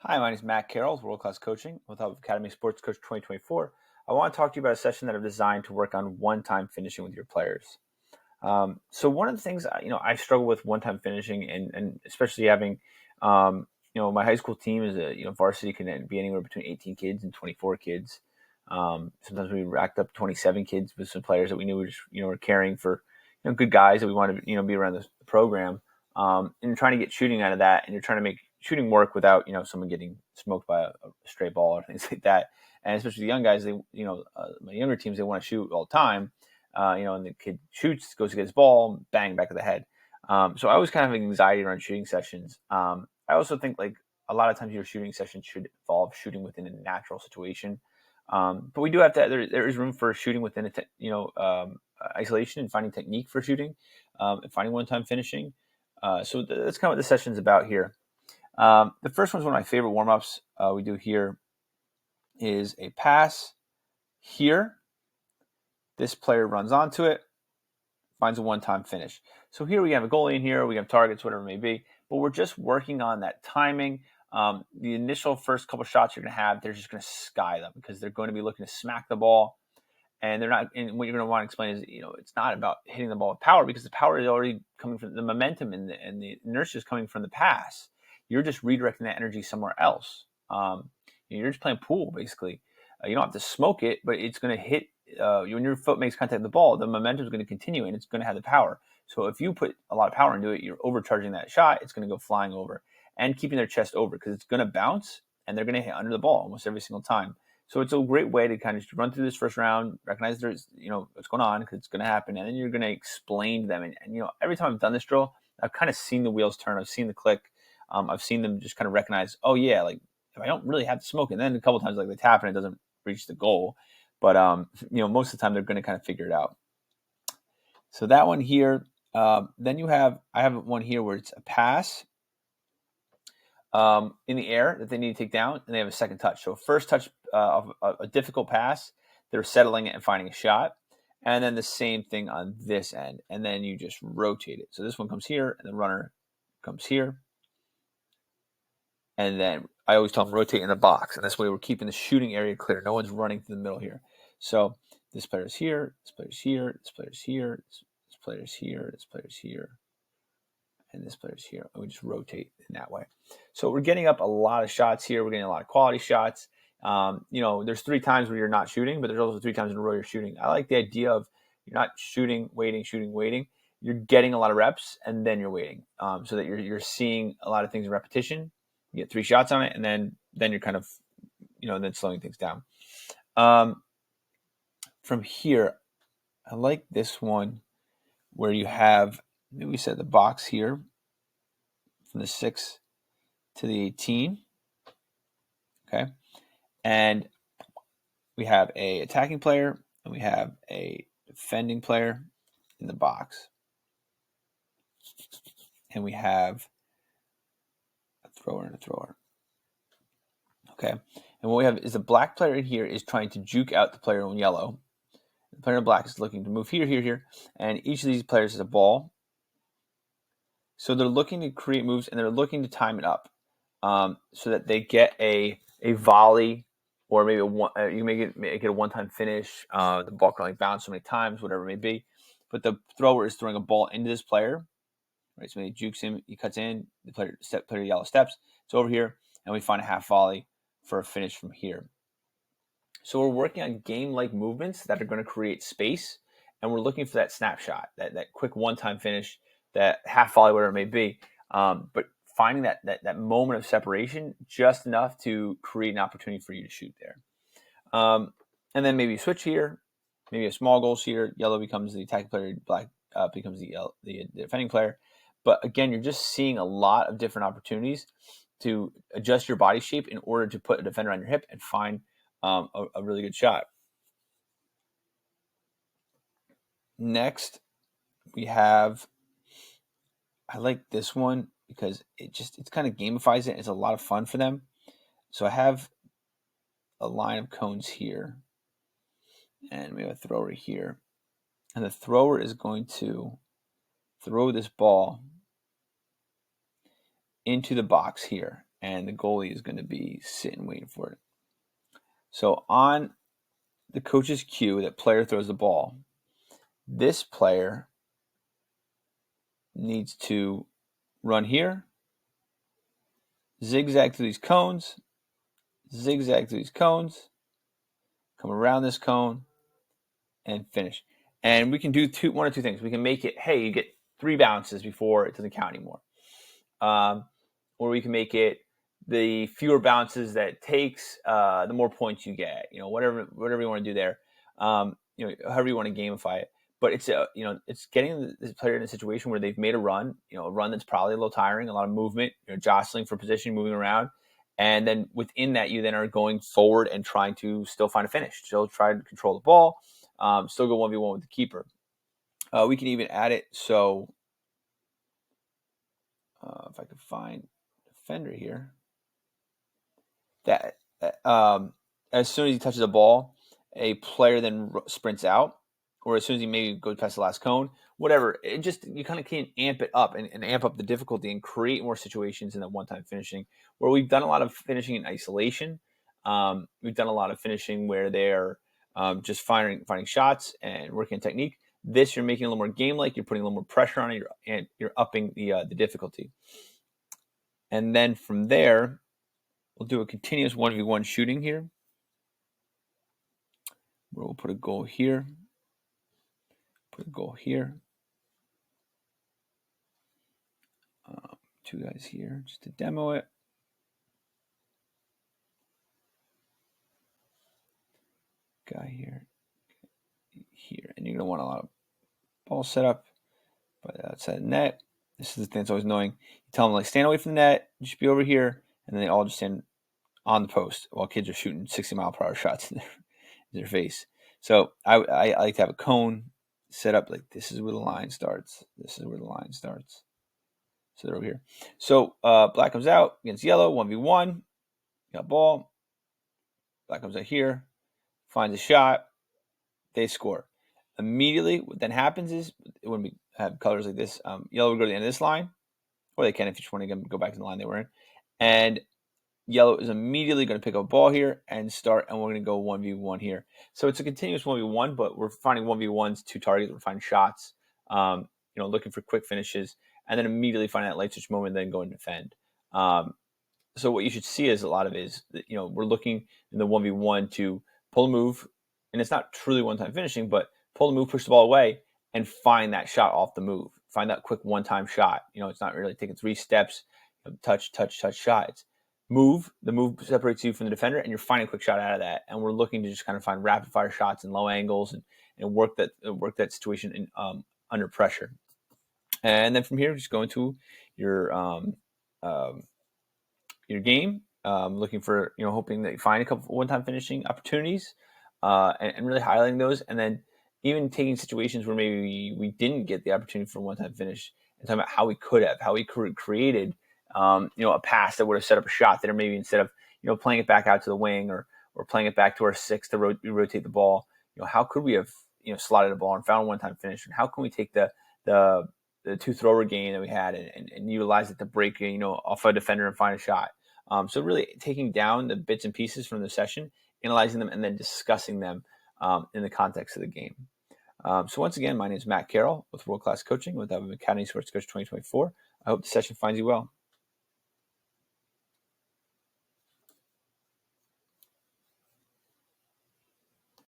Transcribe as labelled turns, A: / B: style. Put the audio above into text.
A: Hi, my name is Matt Carroll with World Class Coaching with help of Academy Sports Coach 2024. I want to talk to you about a session that I've designed to work on one-time finishing with your players. So one of the things I struggle with one-time finishing, and especially having my high school team is a varsity can be anywhere between 18 kids and 24 kids. Sometimes we racked up 27 kids with some players that we knew were caring for good guys that we wanted to be around the program. And trying to get shooting out of that, and you're trying to make shooting work without someone getting smoked by a stray ball or things like that. And especially the young guys, my younger teams, they want to shoot all the time. And the kid shoots, goes to get his ball, bang, back of the head. So I always kind of have anxiety around shooting sessions. I also think like a lot of times your shooting session should involve shooting within a natural situation. But we do have to. There is room for shooting within isolation and finding technique for shooting, and finding one-time finishing. So that's kind of what the session's about here. The first one's one of my favorite warm-ups we do here is a pass here. This player runs onto it, finds a one-time finish. So here we have a goalie in here, we have targets, whatever it may be, but we're just working on that timing. The initial first couple shots you're going to have, they're just going to sky them because they're going to be looking to smack the ball. And they're not. And what you're going to want to explain is, it's not about hitting the ball with power because the power is already coming from the momentum and the inertia is coming from the pass. You're just redirecting that energy somewhere else. You're just playing pool basically. You don't have to smoke it, but it's going to hit. When your foot makes contact with the ball, the momentum is going to continue and it's going to have the power. So if you put a lot of power into it, you're overcharging that shot. It's going to go flying over and keeping their chest over because it's going to bounce and they're going to hit under the ball almost every single time. So it's a great way to kind of just run through this first round, recognize there's, what's going on because it's going to happen. And then you're going to explain to them. And every time I've done this drill, I've kind of seen the wheels turn. I've seen the click. I've seen them just kind of recognize, oh yeah, like if I don't really have to smoke. And then a couple of times like they tap and it doesn't reach the goal. But, most of the time they're going to kind of figure it out. So that one here, then I have one here where it's a pass in the air that they need to take down, and they have a second touch. So first touch of a difficult pass, they're settling it and finding a shot. And then the same thing on this end. And then you just rotate it. So this one comes here, and the runner comes here. And then I always tell them rotate in the box. And this way we're keeping the shooting area clear. No one's running through the middle here. So this player's here, this player's here, this player's here, this player's here, this player's here, and this player's here. And we just rotate in that way. So we're getting up a lot of shots here. We're getting a lot of quality shots. There's 3 times where you're not shooting, but there's also 3 times in a row you're shooting. I like the idea of you're not shooting, waiting, shooting, waiting. You're getting a lot of reps, and then you're waiting, so that you're seeing a lot of things in repetition. You get 3 shots on it, and then you're kind of, then slowing things down. From here, I like this one where you have, maybe we set the box here from the 6 to the 18. Okay. And we have a attacking player and we have a defending player in the box. And we have a thrower and a thrower. Okay. And what we have is the black player in here is trying to juke out the player in yellow. The player in black is looking to move here, here, here. And each of these players is a ball. So they're looking to create moves and they're looking to time it up, so that they get a volley, or maybe you make it a one-time finish. The ball can only bounce so many times, whatever it may be. But the thrower is throwing a ball into this player, right? So he jukes him, he cuts in, the player yellow steps. It's over here, and we find a half volley for a finish from here. So we're working on game-like movements that are going to create space, and we're looking for that snapshot, that quick one-time finish, that half volley, whatever it may be. But finding that moment of separation just enough to create an opportunity for you to shoot there. And then maybe switch here, maybe a small goals here. Yellow becomes the attacking player, black becomes the defending player. But again, you're just seeing a lot of different opportunities to adjust your body shape in order to put a defender on your hip and find a really good shot. Next, we have, I like this one because it kind of gamifies it. It's a lot of fun for them. So I have a line of cones here, and we have a thrower here. And the thrower is going to throw this ball into the box here. and the goalie is going to be sitting waiting for it. So on the coach's cue, that player throws the ball. This player needs to run here, zigzag through these cones, zigzag through these cones, come around this cone, and finish. And we can do one or two things. We can make it, hey, you get 3 bounces before it doesn't count anymore. Or we can make it the fewer bounces that it takes, the more points you get. Whatever you want to do there. However you want to gamify it. But it's it's getting this player in a situation where they've made a run, a run that's probably a little tiring, a lot of movement, jostling for position, moving around, and then within that you then are going forward and trying to still find a finish, still try to control the ball, still go 1v1 with the keeper. We can even add it so if I could find defender here, that as soon as he touches the ball, a player then sprints out, or as soon as he maybe goes past the last cone, whatever. You kind of can amp it up and amp up the difficulty and create more situations in that one-time finishing, where we've done a lot of finishing in isolation. We've done a lot of finishing where they're just finding shots and working on technique. This, you're making it a little more game-like. You're putting a little more pressure on it, and you're upping the difficulty. And then from there, we'll do a continuous 1v1 shooting here, where we'll put a goal here, put a goal here. 2 guys here just to demo it. Guy here, and you're going to want a lot of ball setup by the outside of the net. This is the thing that's always annoying. You tell them, stand away from the net, you should be over here, and then they all just stand on the post while kids are shooting 60-mile-per-hour shots in their face. So I like to have a cone set up this is where the line starts. This is where the line starts. So they're over here. So black comes out against yellow, 1v1. Got ball. Black comes out here, finds a shot. They score. Immediately, what then happens is, when we have colors like this, yellow would go to the end of this line, or they can if you just want to go back to the line they were in. And yellow is immediately going to pick up a ball here and start, and we're going to go 1v1 here. So it's a continuous 1v1, but we're finding 1v1s, 2 targets. We're finding shots, looking for quick finishes, and then immediately finding that light switch moment, and then go and defend. So what you should see is a lot of it is that, we're looking in the 1v1 to pull a move, and it's not truly one-time finishing, but pull the move, push the ball away, and find that shot off the move. Find that quick one-time shot. It's not really taking 3 steps, touch, shot. It's move. The move separates you from the defender, and you're finding a quick shot out of that. And we're looking to just kind of find rapid-fire shots and low angles and work that situation in, under pressure. And then from here, just go into your game, looking for, hoping that you find a couple one-time finishing opportunities, and really highlighting those, and then even taking situations where maybe we didn't get the opportunity for a one-time finish, and talking about how we could have created, a pass that would have set up a shot there, maybe instead of, playing it back out to the wing or playing it back to our 6 to rotate the ball. How could we have, slotted a ball and found a one-time finish? And how can we take the 2 thrower game that we had and utilize it to break, off a defender and find a shot? So really taking down the bits and pieces from the session, analyzing them, and then discussing them in the context of the game. So once again, my name is Matt Carroll with World Class Coaching with Academy Sports Coach 2024. I hope the session finds you well.